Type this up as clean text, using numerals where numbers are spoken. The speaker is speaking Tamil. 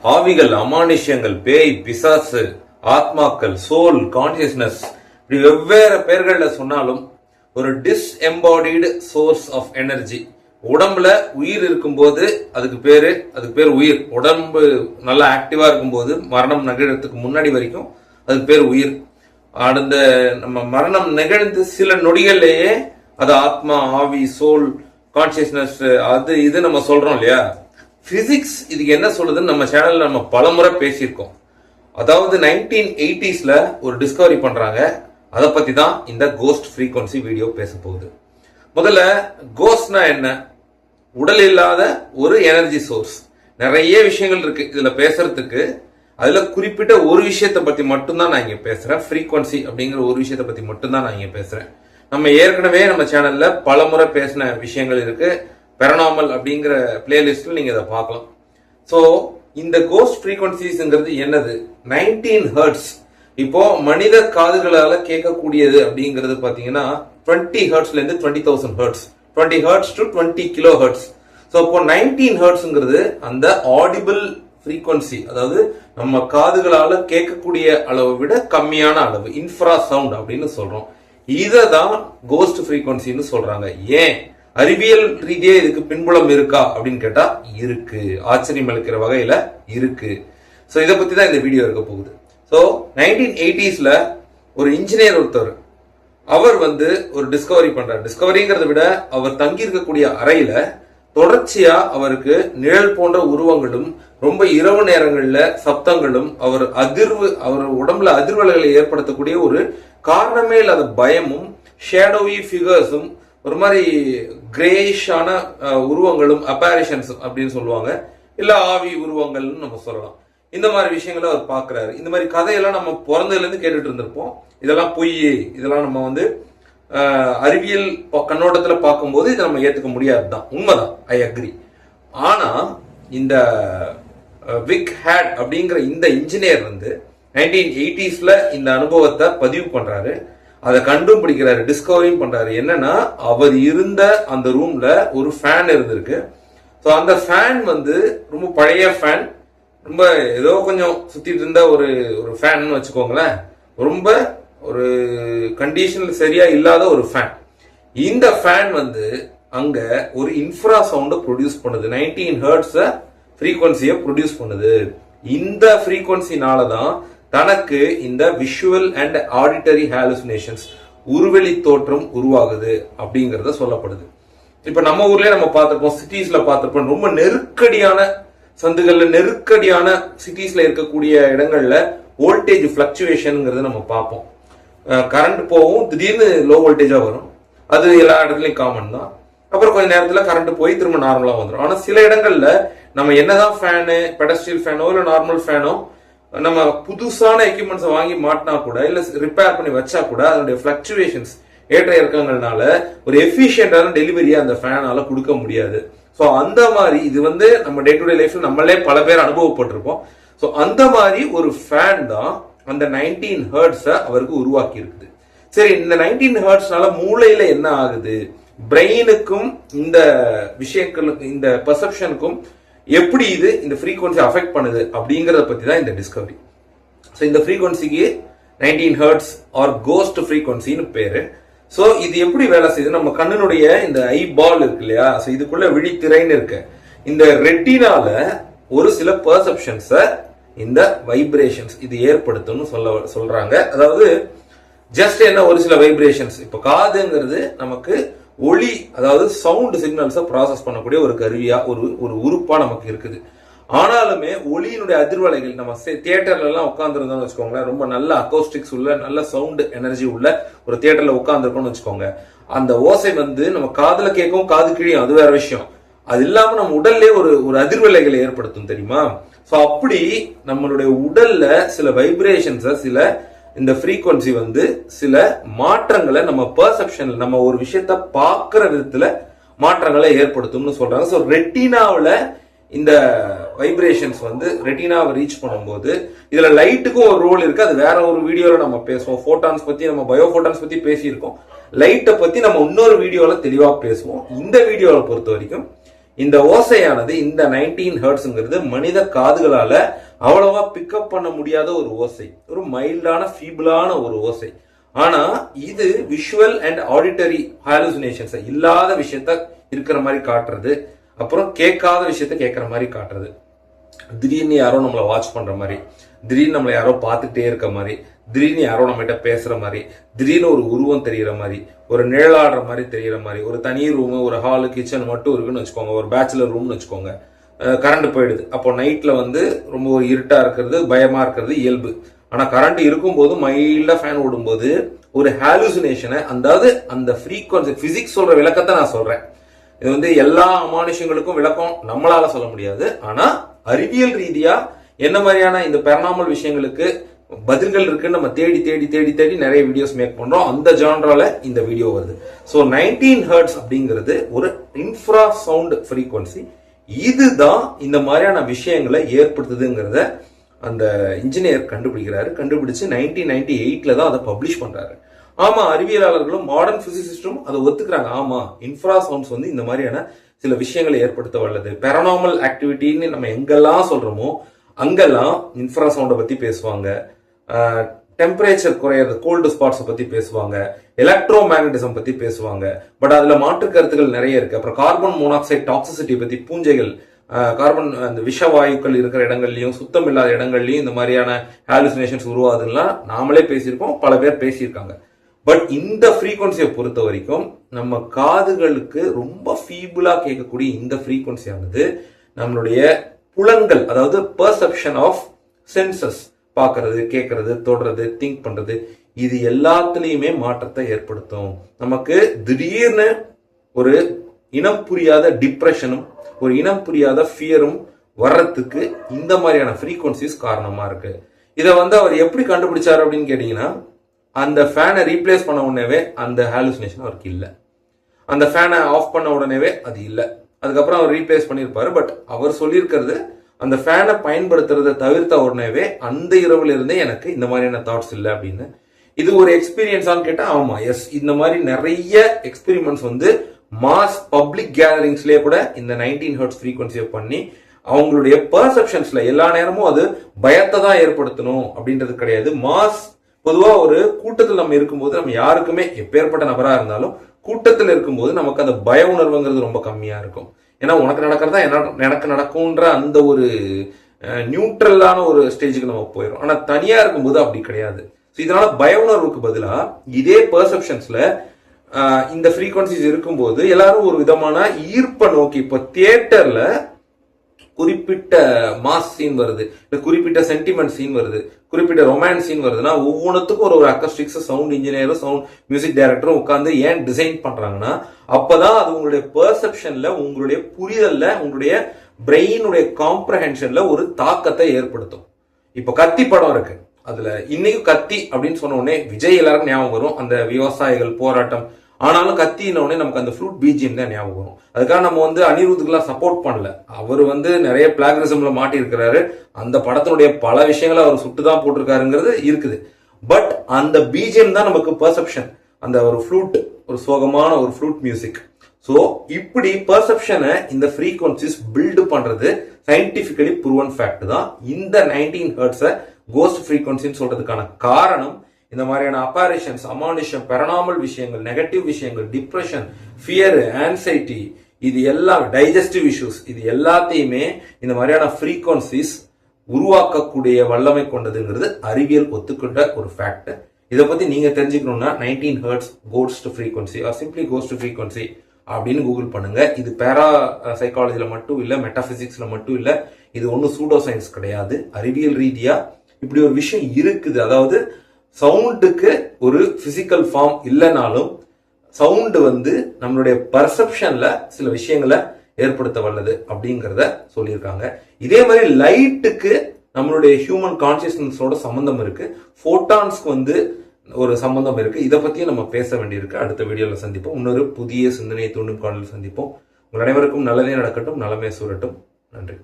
ஆவிகள், அமானுஷ்யங்கள், பேய், பிசாசு, ஆத்மாக்கள், சோல், கான்சியஸ்னஸ், இப்படி வெவ்வேறு பெயர்கள்ல சொன்னாலும் ஒரு டிஸ்எம்பாடிடு சோர்ஸ் ஆஃப் எனர்ஜி. உடம்புல உயிர் இருக்கும்போது அதுக்கு பேர் உயிர். உடம்பு நல்லா ஆக்டிவா இருக்கும்போது மரணம் நிகழறதுக்கு முன்னாடி வரைக்கும் அதுக்கு பேர் உயிர். அடுத்த நம்ம மரணம் நிகழ்ந்து சில நொடிகள்லயே அது ஆத்மா, ஆவி, சோல், கான்சியஸ்னஸ், அது இது நம்ம சொல்றோம் இல்லையா. பிசிக்ஸ் இதுக்கு என்ன சொல்லுதுன்னு நம்ம சேனல்ல நம்ம பலமுறை பேசியிருக்கோம். அதாவது 1980s ஒரு டிஸ்கவரி பண்றாங்க. அதை பத்தி தான் இந்த கோஸ்ட் ஃப்ரீக்வன்சி வீடியோ பேச போகுது. முதல்ல கோஸ்ட்னா என்ன? உடல் இல்லாத ஒரு எனர்ஜி சோர்ஸ். நிறைய விஷயங்கள் இருக்கு இதுல பேசுறதுக்கு. அதுல குறிப்பிட்ட ஒரு விஷயத்தை பத்தி மட்டும்தான் நான் இங்க பேசுறேன். ஃப்ரீக்வன்சி அப்படிங்கிற ஒரு விஷயத்தை பத்தி மட்டும்தான் நான் இங்க பேசுறேன். நம்ம ஏற்கனவே நம்ம சேனல்ல பல முறை பேசின விஷயங்கள் இருக்கு. பெரனாமல் அப்படிங்கிற பிளேலிஸ்ட்ல நீங்க இதை பார்க்கலாம். ஸோ இந்த கோஸ்ட் ஃப்ரீக்வன்சிஸ்ங்கிறது என்னது? 19 ஹெர்ட்ஸ். இப்போ மனித காதுகளால கேட்கக்கூடியது அப்படிங்கிறது பாத்தீங்கன்னா 20 ஹெர்ட்ஸ்ல இருந்து 20,000 hertz, 20 hertz to 20 kilo hertz. So இப்போ 19 ஹெர்ட்ஸ்ங்கிறது அந்த ஆடிபிள் ஃப்ரீக்வன்சி, அதாவது நம்ம காதுகளால கேட்கக்கூடிய அளவை விட கம்மியான அளவு, இன்ஃப்ரா சவுண்ட் அப்படின்னு சொல்றோம். இதை தான் கோஸ்ட் ஃப்ரீக்வன்சின்னு சொல்றாங்க. ஏன்? அறிவியல் ரீதியா இதுக்கு பின்புலம் இருக்கா அப்படின்னு கேட்டா இருக்கு. ஆச்சரியம் அளிக்கிற வகையில இருக்கு. ஸோ இதை பத்தி தான் இந்த வீடியோ இருக்க போகுது. ஸோ 1980s ஒரு இன்ஜினியர் ஒருத்தர், அவர் ஒரு டிஸ்கவரி பண்றார். டிஸ்கவரிங்கிறத விட அவர் தங்கி இருக்கக்கூடிய அறையில தொடர்ச்சியா அவருக்கு நிழல் போன்ற உருவங்களும் ரொம்ப இரவு நேரங்கள்ல சப்தங்களும் அவர் உடம்புல அதிர்வலைகளை ஏற்படுத்தக்கூடிய ஒரு காரணமே இல்லாத பயமும் ஷேடோவி ஃபிகர்ஸும் ஒரு மாதிரி கிரேஷான உருவங்களும் அப்பாரிஷன்ஸ் அப்படின்னு சொல்லுவாங்க, இல்ல ஆவி உருவங்கள்னு நம்ம சொல்லலாம். இந்த மாதிரி விஷயங்களை அவர் பாக்குறாரு. இந்த மாதிரி கதையெல்லாம் நம்ம பிறந்ததுல இருந்து கேட்டுட்டு இருந்திருப்போம். இதெல்லாம் பொய், இதெல்லாம் நம்ம அறிவியல் கண்ணோட்டத்துல பார்க்கும்போது இதை நம்ம ஏத்துக்க முடியாதுதான், உண்மைதான், ஐ அக்ரி. ஆனா இந்த விக் ஹேட் அப்படிங்கிற இந்த இன்ஜினியர் 1980s இந்த அனுபவத்தை பதிவு பண்றாரு. அதை கண்டுபிடிக்கிறாரு, டிஸ்கவரியும் பண்றாரு. என்னன்னா, அவர் இருந்த அந்த ரூம்ல ஒரு ஃபேன் இருந்திருக்கு. ஸோ அந்த ஃபேன் ரொம்ப பழைய ஃபேன், ரொம்ப ஏதோ கொஞ்சம் சுத்திட்டு இருந்த ஒரு ஃபேன் வச்சுக்கோங்களேன். ரொம்ப ஒரு கண்டிஷன் சரியா இல்லாத ஒரு ஃபேன். இந்த ஃபேன் அங்க ஒரு இன்ஃப்ரா சவுண்ட் ப்ரொடியூஸ் பண்ணுது. 19 ஹெர்ட்ஸ் ஃப்ரீக்வன்சியை ப்ரொடியூஸ் பண்ணுது. இந்த ஃப்ரீக்வன்சினாலதான் தனக்கு இந்த விஷுவல் அண்ட் ஆடிட்டரி ஹாலுசினேஷன்ஸ், உருவெளி தோற்றம் உருவாகுது அப்படிங்கறத சொல்லப்படுது. இப்ப நம்ம ஊர்லயே நம்ம பார்த்திருப்போம், சிட்டிஸ்ல பார்த்திருப்போம், ரொம்ப நெருக்கடியான சந்துகள்ல, நெருக்கடியான சிட்டிஸ்ல இருக்கக்கூடிய இடங்கள்ல வோல்டேஜ் பிளக்சுவேஷன்ங்கிறத நம்ம பார்ப்போம். கரண்ட் போகும், திடீர்னு லோ வோல்டேஜா வரும். அது எல்லா இடத்துலயும் காமன் தான். அப்புறம் கொஞ்ச நேரத்துல கரண்ட் போய் திரும்ப நார்மலா வந்துடும். ஆனா சில இடங்கள்ல நம்ம என்னதான் ஃபேனு, பெடஸ்ட்ரியல் ஃபேனோ இல்ல நார்மல் ஃபேனோ நம்ம புதுசான எக்யூப்மெண்ட்ஸ் வாங்கி மாட்டினா கூட, இல்ல ரிப்பேர் பண்ணி வச்சா கூட, அதனுடைய பிளக்சுவேஷன்ஸ், ஏற்ற இறக்கங்கள்னால ஒரு எஃபிஷியன்டான டெலிவரியை அந்த ஃபேனால கொடுக்க முடியாது. ஸோ அந்த மாதிரி இது நம்ம டே டு டே லைஃப்ல நம்மளே பல பேர் அனுபவப்பட்டிருப்போம். ஸோ அந்த மாதிரி ஒரு ஃபேன் தான் அந்த 19 ஹெர்ட்ஸை அவருக்கு உருவாக்கி இருக்குது. சரி, இந்த 19 ஹெர்ட்ஸ்னால மூளையில என்ன ஆகுது, பிரெயினுக்கும் இந்த விஷயங்களுக்கும் இந்த பெர்செப்ஷனுக்கும் எப்படி இது இந்த ஃப்ரீக்வன்சி அஃபெக்ட் பண்ணுது அப்படிங்கறத பத்தி தான் இந்த டிஸ்கவரி. ஸோ இந்த ஃப்ரீக்வன்சிக்கு 19 ஹெர்ட்ஸ் ஆர் கோஸ்ட் ஃப்ரீக்வன்சின்னு பேரு. ஸோ இது எப்படி வேலை செய்யுது? நம்ம கண்ணினுடைய இந்த ஐ பால் இருக்கு இல்லையா, ஸோ இதுக்குள்ள விழித்திரைன்னு இருக்கு. இந்த ரெட்டினால ஒரு சில பெர்செப்ஷன்ஸை இந்த வைப்ரேஷன்ஸ் இது ஏற்படுத்தும்னு சொல்றாங்க. அதாவது ஜஸ்ட் என்ன, ஒரு சில வைப்ரேஷன்ஸ். இப்ப காதுங்கிறது நமக்கு ஒளி, அதாவது சவுண்ட் சிக்னல்ஸை ப்ராசஸ் பண்ணக்கூடிய ஒரு கருவியா, ஒரு உறுப்பா நமக்கு இருக்குது. ஆனாலுமே ஒளியினுடைய அதிர்வலைகள், நம்ம தியேட்டர்ல எல்லாம் உட்கார்ந்துருந்தோம்னு வச்சுக்கோங்களேன், ரொம்ப நல்ல அக்கோஸ்டிக்ஸ் உள்ள, நல்ல சவுண்ட் எனர்ஜி உள்ள ஒரு தியேட்டர்ல உட்கார்ந்துருக்கோம்னு வச்சுக்கோங்க, அந்த ஓசை நம்ம காதுல கேட்கவும் காது கிழியும், அது வேற விஷயம். அது இல்லாம நம்ம உடல்லே ஒரு அதிர்வலைகளை ஏற்படுத்தும், தெரியுமா? சோ அப்படி நம்மளுடைய உடல்ல சில வைப்ரேஷன்ஸ, சில இந்த ஃப்ரீக்வன்சி சில மாற்றங்களை நம்ம பெர்செப்ஷன்ல, நம்ம ஒரு விஷயத்த பார்க்கிற விதத்துல மாற்றங்களை ஏற்படுத்தும்னு சொல்றாங்க. ஸோ ரெட்டினாவில் இந்த வைப்ரேஷன்ஸ் ரெட்டினாவை ரீச் பண்ணும்போது இதுல லைட்டுக்கும் ஒரு ரோல் இருக்கு. அது வேற ஒரு வீடியோல நம்ம பேசுவோம். போட்டான்ஸ் பத்தி, நம்ம பயோபோட்டான்ஸ் பத்தி பேசியிருக்கோம். லைட்டை பத்தி நம்ம இன்னொரு வீடியோல தெளிவா பேசுவோம். இந்த வீடியோவை பொறுத்த வரைக்கும் இந்த ஓசையானது இந்த 19 ஹெர்ட்ஸ்ங்கிறது மனித காதுகளால அவ்வளவா பிக்கப் பண்ண முடியாத ஒரு ஓசை, ஒரு மைல்டான ஃபீபிளான ஒரு ஓசை. ஆனா இது விஷுவல் அண்ட் ஆடிட்டரி ஹாலுசினேஷன்ஸ் இல்லாத விஷயத்த இருக்கிற மாதிரி காட்டுறது, அப்புறம் கேட்காத விஷயத்த கேட்கற மாதிரி காட்டுறது. திடீர்னு யாரோ நம்மளை வாட்ச் பண்ற மாதிரி, திடீர்னு நம்மளை யாரோ பார்த்துட்டே இருக்க மாதிரி, திடீர்னு யாரோ நம்ம கிட்ட பேசுற மாதிரி, திடீர்னு ஒரு உருவம் தெரியற மாதிரி, ஒரு நிழலாடுற மாதிரி தெரியற மாதிரி, ஒரு தனி ரூம், ஒரு ஹாலு, கிச்சன் மட்டும் இருக்குன்னு வச்சுக்கோங்க, ஒரு பேச்சுலர் ரூம்னு வச்சுக்கோங்க. கரண்ட் போயிடுது, அப்போ நைட்ல ரொம்ப ஒரு இருட்டா இருக்கிறது, பயமா இருக்கிறது இயல்பு. ஆனா கரண்ட் இருக்கும் போது மைல்டா ஃபேன் ஓடும்போது ஒரு ஹாலுசினேஷனை, அதாவது அந்த ஃப்ரீக்வன்சி, பிசிக்ஸ் சொல்ற விளக்கத்தை நான் சொல்றேன். இது எல்லா அமானுஷங்களுக்கும் விளக்கம் நம்மளால சொல்ல முடியாது. ஆனா அறிவியல் ரீதியா என்ன மாதிரியான இந்த பெர்னாமல் விஷயங்களுக்கு பதில்கள் இருக்குன்னு நம்ம தேடி தேடி தேடி தேடி நிறைய வீடியோஸ் மேக் பண்றோம். அந்த ஜான்ரால இந்த வீடியோ வருது. ஸோ 19 ஹெர்ட்ஸ் அப்படிங்கிறது ஒரு இன்ஃப்ரா சவுண்ட் ஃப்ரீக்வன்சி. இதுதான் இந்த மாதிரியான விஷயங்களை ஏற்படுத்துதுங்கிறத அந்த இன்ஜினியர் கண்டுபிடிக்கிறாரு. கண்டுபிடிச்சு 1998ல தான் அதை பப்ளிஷ் பண்றாரு. ஆமா, அறிவியலாளர்களும் மாடர்ன் பிசிசிஸ்டும் அதை ஒத்துக்கிறாங்க. ஆமா, இன்ஃப்ரா சவுண்ட்ஸ் இந்த மாதிரியான சில விஷயங்களை ஏற்படுத்த வல்லது. பெரனாமல் ஆக்டிவிட்டின்னு நம்ம எங்கெல்லாம் சொல்றோமோ அங்கெல்லாம் இன்ஃப்ரா சவுண்டை பத்தி பேசுவாங்க, டெம்பரேச்சர் குறையிறது, கோல்டு ஸ்பாட்ஸை பத்தி பேசுவாங்க, எலக்ட்ரோ மேக்னட்டிசம் பத்தி பேசுவாங்க. பட் அதுல மாற்று கருத்துக்கள் நிறைய இருக்கு. அப்புறம் கார்பன் மோனாக்சைடு டாக்ஸிசிட்டி பத்தி, பூஞ்சைகள், கார்பன் அந்த விஷவாயுக்கள் இருக்கிற இடங்கள்லயும் சுத்தம் இல்லாத இடங்கள்லயும் இந்த மாதிரியான ஹாலுசினேஷன்ஸ் உருவாதுலாம் நாமளே பேசியிருக்கோம், பல பேர் பேசியிருக்காங்க. பட் இந்த ஃப்ரீக்வன்சியை பொறுத்த வரைக்கும் நம்ம காதுகளுக்கு ரொம்ப ஃபீபிளா கேட்கக்கூடிய இந்த ஃப்ரீக்வன்சியானது நம்மளுடைய புலன்கள், அதாவது பெர்செப்ஷன் ஆஃப் சென்சஸ், பார்க்கறது, கேட்கறது, தொடுறது, திங்க் பண்றது, இது எல்லாத்துலயுமே மாற்றத்தை ஏற்படுத்தும். நமக்கு திடீர்னு ஒரு இனம் புரியாத டிப்ரெஷனும் ஒரு இனம் புரியாத ஃபியரும் வர்றதுக்கு இந்த மாதிரியான ஃப்ரீக்வன்சிஸ் காரணமா இருக்கு. இதை அவர் எப்படி கண்டுபிடிச்சாரு அப்படின்னு கேட்டீங்கன்னா, அந்த ஃபேனை ரீப்ளேஸ் பண்ண உடனேவே அந்த ஹாலுசினேஷன் அவருக்கு இல்லை. அந்த ஃபேனை ஆஃப் பண்ண உடனேவே அது இல்லை. அதுக்கப்புறம் அவர் ரீப்ளேஸ் பண்ணியிருப்பாரு. பட் அவர் சொல்லியிருக்கிறது, அந்த ஃபேனை பயன்படுத்துறதை தவிர்த்த உடனேவே அந்த இரவுல இருந்தே எனக்கு இந்த மாதிரியான தாட்ஸ் இல்லை அப்படின்னு. இது ஒரு எக்ஸ்பீரியன்ஸான்னு கேட்டா ஆமா, எஸ். இந்த மாதிரி நிறைய எக்ஸ்பெரிமெண்ட்ஸ் மாஸ் பப்ளிக் கேதரிங்ஸ்லயே கூட இந்த 19 ஹெர்ட்ஸ் ஃப்ரீக்வன்சியை பண்ணி அவங்களுடைய பெர்செப்ஷன்ஸ்ல எல்லா நேரமும் அது பயத்தை தான் ஏற்படுத்தணும் அப்படின்றது கிடையாது. மாஸ் பொதுவா ஒரு கூட்டத்தில் நம்ம இருக்கும்போது, நம்ம யாருக்குமே எப்பேற்பட்ட நபரா இருந்தாலும் கூட்டத்தில் இருக்கும்போது நமக்கு அந்த பய உணர்வுங்கிறது ரொம்ப கம்மியா இருக்கும். ஏன்னா உனக்கு நடக்கிறதா எனக்கு நடக்கும்ன்ற அந்த ஒரு நியூட்ரலான ஒரு ஸ்டேஜுக்கு நம்ம போயிடும். ஆனா தனியா இருக்கும்போது அப்படி கிடையாது. இதனால பய உணர்வுக்கு பதிலா இதே பெர்செப்ஷன்ஸ்ல இந்த ஃப்ரீக்வன்சிஸ் இருக்கும்போது எல்லாரும் ஒரு விதமான ஈர்ப்பை நோக்கி, இப்போ தியேட்டர்ல குறிப்பிட்ட மாஸ் சீன் வருது, இல்ல குறிப்பிட்ட சென்டிமெண்ட் சீன் வருது, குறிப்பிட்ட ரொமான்ஸ் சீன் வருதுன்னா ஒவ்வொன்றுத்துக்கும் ஒரு அக்கஸ்டிக்ஸ், சவுண்ட் இன்ஜினியரும் சவுண்ட் மியூசிக் டைரக்டரும் உட்கார்ந்து ஏன் டிசைன் பண்றாங்கன்னா, அப்பதான் அது உங்களுடைய பெர்செப்ஷன்ல, உங்களுடைய புரிதல்ல, உங்களுடைய பிரெயினுடைய காம்ப்ரஹென்ஷன்ல ஒரு தாக்கத்தை ஏற்படுத்தும். இப்ப கத்தி படம் இருக்கு, அதுல இன்னைக்கு கத்தி அப்படின்னு சொன்ன உடனே விஜய் எல்லாரும் ஞாபகம் வரும், அந்த விவசாயிகள் போராட்டம். ஆனாலும் கத்தின உடனே நமக்கு அந்த ஃப்ளூட் பிஜிஎம் தான் ஞாபகம் வரும். அதுக்காக நம்ம அனிருத்துக்கெல்லாம் சப்போர்ட் பண்ணல. அவர் நிறைய பிளாகரிசம்ல மாட்டி இருக்கிறாரு. அந்த படத்தினுடைய பல விஷயங்களை அவர் சுட்டுதான் போட்டிருக்காருங்கிறது இருக்குது. பட் அந்த பிஜிஎம் தான் நமக்கு பெர்செப்ஷன், அந்த ஒரு ஃப்ளூட், ஒரு சோகமான ஒரு ஃப்ளூட் மியூசிக். ஸோ இப்படி பெர்செப்ஷனை இந்த ஃப்ரீக்வன்சிஸ் பில்டு பண்றது சயின்டிபிக்கலி ப்ரூவன் ஃபேக்ட் தான். இந்த 19 ஹெர்ட்ஸை கோஸ்ட் ஃப்ரீக்வன்சின்னு சொல்றதுக்கான காரணம் இந்த மாதிரியான அப்பாரிஷன்ஸ், அமானுஷம், பெரனாமல் விஷயங்கள், நெகட்டிவ் விஷயங்கள், டிப்ரெஷன், ஃபியர், ஆன்சைட்டி, இது எல்லாம் டைஜஸ்டிவ் இஷ்யூஸ், இது எல்லாத்தையுமே இந்த மாதிரியான ஃப்ரீக்வன்சிஸ் உருவாக்கக்கூடிய வல்லமை கொண்டதுங்கிறது அறிவியல் ஒத்துக்கொண்ட ஒரு ஃபேக்ட். இதை பத்தி நீங்க தெரிஞ்சுக்கணும்னா 19 hertz ghost frequency or simply ghost frequency அப்படின்னு கூகுள் பண்ணுங்க. இது பேரா சைக்காலஜில மட்டும் இல்ல, மெட்டாபிசிக்ஸ்ல மட்டும் இல்ல, இது ஒன்னும் சூடோ சயின்ஸ் கிடையாது. அறிவியல் ரீதியா இப்படி ஒரு விஷயம் இருக்குது. அதாவது சவுண்டுக்கு ஒரு பிசிக்கல் ஃபார்ம் இல்லைனாலும் சவுண்டு நம்மளுடைய பர்செப்ஷன்ல சில விஷயங்களை ஏற்படுத்த வல்லது அப்படிங்கிறத சொல்லியிருக்காங்க. இதே மாதிரி லைட்டுக்கு நம்மளுடைய ஹியூமன் கான்சியஸ்னஸோட சம்பந்தம் இருக்கு, போட்டான்ஸ்க்கு ஒரு சம்பந்தம் இருக்கு. இதை பத்தியும் நம்ம பேச வேண்டியிருக்கு. அடுத்த வீடியோல சந்திப்போம். இன்னொரு புதிய சிந்தனையை தூண்டும் காணொலியில் சந்திப்போம். உங்கள் அனைவருக்கும் நல்லதே நடக்கட்டும், நலமே சூரட்டும். நன்றி.